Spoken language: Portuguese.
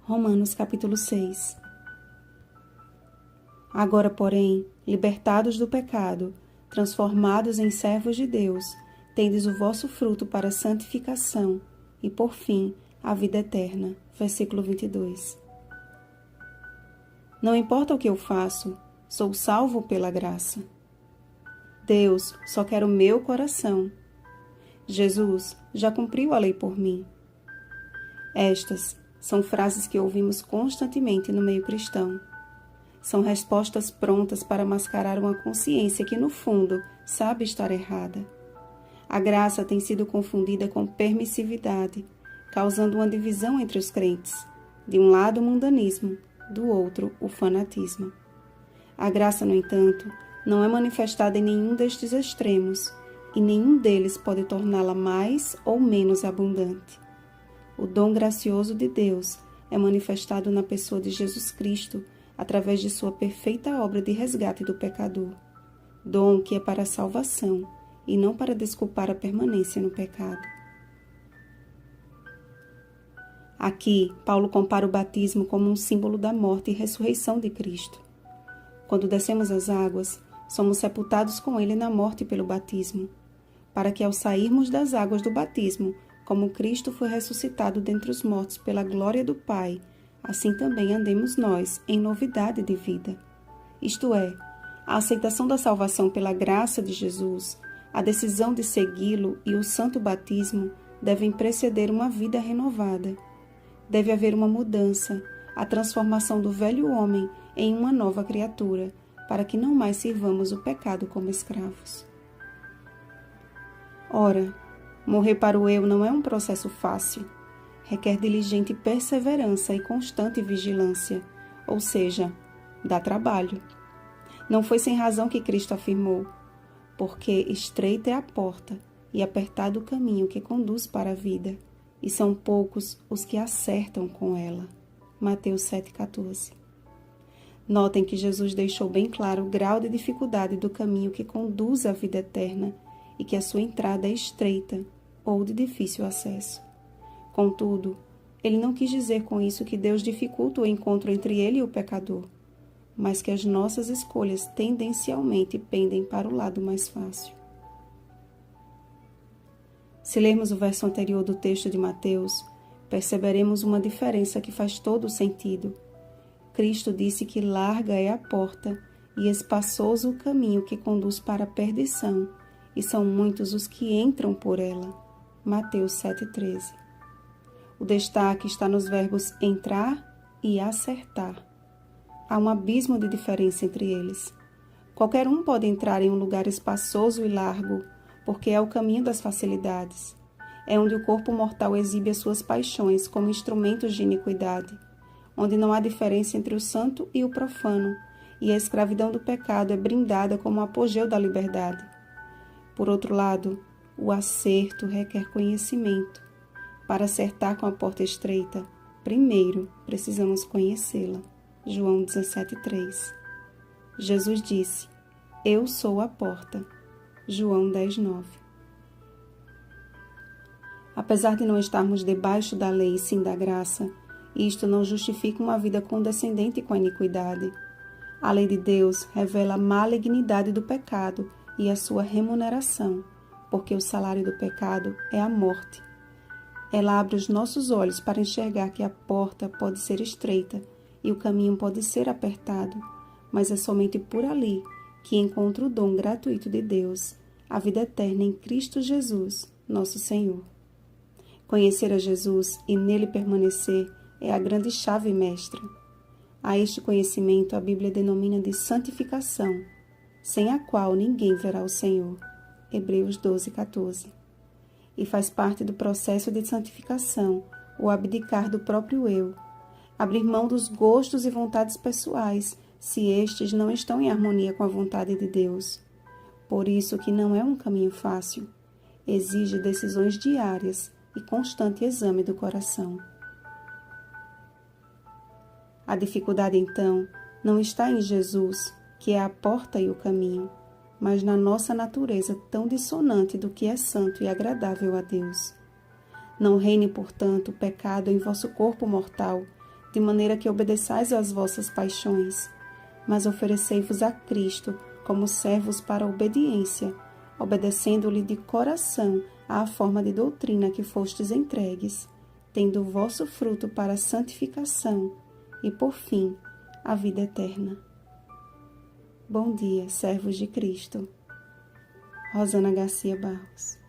Romanos capítulo 6. Agora, porém, libertados do pecado, transformados em servos de Deus, tendes o vosso fruto para a santificação e, por fim, a vida eterna. Versículo 22. Não importa o que eu faço, sou salvo pela graça. Deus só quer o meu coração. Jesus já cumpriu a lei por mim. Estas são frases que ouvimos constantemente no meio cristão. São respostas prontas para mascarar uma consciência que, no fundo, sabe estar errada. A graça tem sido confundida com permissividade, causando uma divisão entre os crentes. De um lado, o mundanismo, do outro, o fanatismo. A graça, no entanto, não é manifestada em nenhum destes extremos, e nenhum deles pode torná-la mais ou menos abundante. O dom gracioso de Deus é manifestado na pessoa de Jesus Cristo, através de sua perfeita obra de resgate do pecador. Dom que é para a salvação e não para desculpar a permanência no pecado. Aqui, Paulo compara o batismo como um símbolo da morte e ressurreição de Cristo. Quando descemos as águas, somos sepultados com ele na morte pelo batismo, para que ao sairmos das águas do batismo, como Cristo foi ressuscitado dentre os mortos pela glória do Pai, assim também andemos nós em novidade de vida. Isto é, a aceitação da salvação pela graça de Jesus, a decisão de segui-lo e o santo batismo devem preceder uma vida renovada. Deve haver uma mudança, a transformação do velho homem em uma nova criatura, para que não mais sirvamos o pecado como escravos. Ora, morrer para o eu não é um processo fácil. Requer diligente perseverança e constante vigilância, ou seja, dá trabalho. Não foi sem razão que Cristo afirmou, porque estreita é a porta e apertado o caminho que conduz para a vida, e são poucos os que acertam com ela. Mateus 7,14. Notem que Jesus deixou bem claro o grau de dificuldade do caminho que conduz à vida eterna e que a sua entrada é estreita ou de difícil acesso. Contudo, ele não quis dizer com isso que Deus dificulta o encontro entre ele e o pecador, mas que as nossas escolhas tendencialmente pendem para o lado mais fácil. Se lermos o verso anterior do texto de Mateus, perceberemos uma diferença que faz todo o sentido. Cristo disse que larga é a porta e espaçoso o caminho que conduz para a perdição, e são muitos os que entram por ela. Mateus 7,13. O destaque está nos verbos entrar e acertar. Há um abismo de diferença entre eles. Qualquer um pode entrar em um lugar espaçoso e largo, porque é o caminho das facilidades. É onde o corpo mortal exibe as suas paixões como instrumentos de iniquidade, onde não há diferença entre o santo e o profano, e a escravidão do pecado é brindada como o apogeu da liberdade. Por outro lado, o acerto requer conhecimento. Para acertar com a porta estreita, primeiro precisamos conhecê-la. João 17,3. Jesus disse: Eu sou a porta. João 10,9. Apesar de não estarmos debaixo da lei e sim da graça, isto não justifica uma vida condescendente com a iniquidade. A lei de Deus revela a malignidade do pecado e a sua remuneração, porque o salário do pecado é a morte. Ela abre os nossos olhos para enxergar que a porta pode ser estreita e o caminho pode ser apertado, mas é somente por ali que encontra o dom gratuito de Deus, a vida eterna em Cristo Jesus, nosso Senhor. Conhecer a Jesus e nele permanecer é a grande chave mestra. A este conhecimento a Bíblia denomina de santificação, sem a qual ninguém verá o Senhor. Hebreus 12,14. E faz parte do processo de santificação o abdicar do próprio eu, abrir mão dos gostos e vontades pessoais, se estes não estão em harmonia com a vontade de Deus. Por isso que não é um caminho fácil, exige decisões diárias e constante exame do coração. A dificuldade, então, não está em Jesus, que é a porta e o caminho, mas na nossa natureza tão dissonante do que é santo e agradável a Deus. Não reine, portanto, o pecado em vosso corpo mortal, de maneira que obedeçais às vossas paixões, mas oferecei-vos a Cristo como servos para a obediência, obedecendo-lhe de coração à forma de doutrina que fostes entregues, tendo o vosso fruto para a santificação e, por fim, a vida eterna. Bom dia, servos de Cristo. Rosana Garcia Barros.